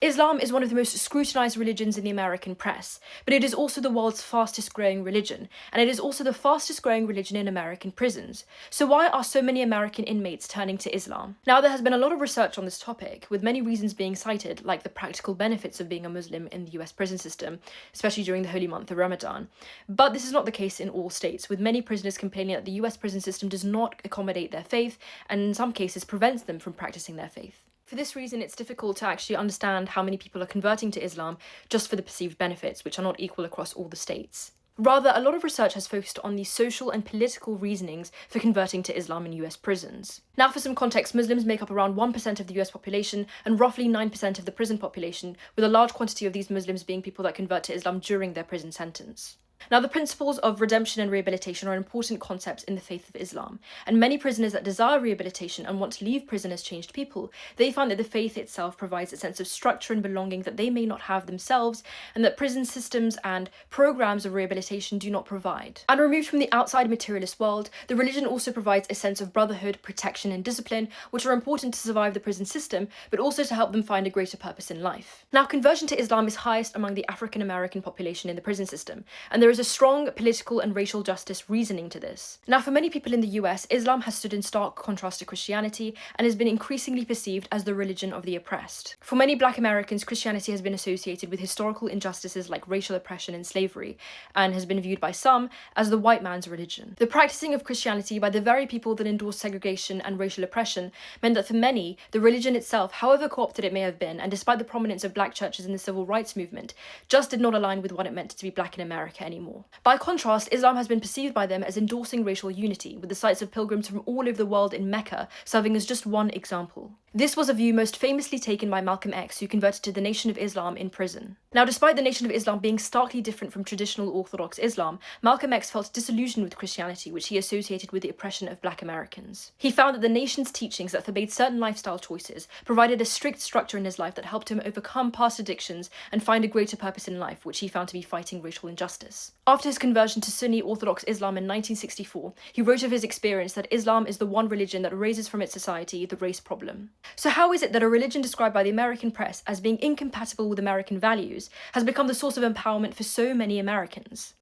Islam is one of the most scrutinized religions in the American press, but it is also the world's fastest growing religion, and it is also the fastest growing religion in American prisons. So why are so many American inmates turning to Islam? Now, there has been a lot of research on this topic, with many reasons being cited, like the practical benefits of being a Muslim in the US prison system, especially during the holy month of Ramadan. But this is not the case in all states, with many prisoners complaining that the US prison system does not accommodate their faith, and in some cases prevents them from practicing their faith. For this reason, it's difficult to actually understand how many people are converting to Islam just for the perceived benefits, which are not equal across all the states. Rather, a lot of research has focused on the social and political reasonings for converting to Islam in US prisons. Now, for some context, Muslims make up around 1% of the US population and roughly 9% of the prison population, with a large quantity of these Muslims being people that convert to Islam during their prison sentence. Now, the principles of redemption and rehabilitation are important concepts in the faith of Islam, and many prisoners that desire rehabilitation and want to leave prison as changed people, they find that the faith itself provides a sense of structure and belonging that they may not have themselves, and that prison systems and programs of rehabilitation do not provide. And removed from the outside materialist world, the religion also provides a sense of brotherhood, protection, and discipline, which are important to survive the prison system, but also to help them find a greater purpose in life. Now, conversion to Islam is highest among the African American population in the prison system, and there is a strong political and racial justice reasoning to this. Now, for many people in the US, Islam has stood in stark contrast to Christianity and has been increasingly perceived as the religion of the oppressed. For many Black Americans, Christianity has been associated with historical injustices like racial oppression and slavery, and has been viewed by some as the white man's religion. The practicing of Christianity by the very people that endorse segregation and racial oppression meant that for many, the religion itself, however co-opted it may have been, and despite the prominence of Black churches in the civil rights movement, just did not align with what it meant to be Black in America anymore. By contrast, Islam has been perceived by them as endorsing racial unity, with the sites of pilgrims from all over the world in Mecca serving as just one example. This was a view most famously taken by Malcolm X, who converted to the Nation of Islam in prison. Now, despite the Nation of Islam being starkly different from traditional Orthodox Islam, Malcolm X felt disillusioned with Christianity, which he associated with the oppression of Black Americans. He found that the nation's teachings that forbade certain lifestyle choices provided a strict structure in his life that helped him overcome past addictions and find a greater purpose in life, which he found to be fighting racial injustice. After his conversion to Sunni Orthodox Islam in 1964, he wrote of his experience that Islam is the one religion that raises from its society the race problem. So how is it that a religion described by the American press as being incompatible with American values has become the source of empowerment for so many Americans?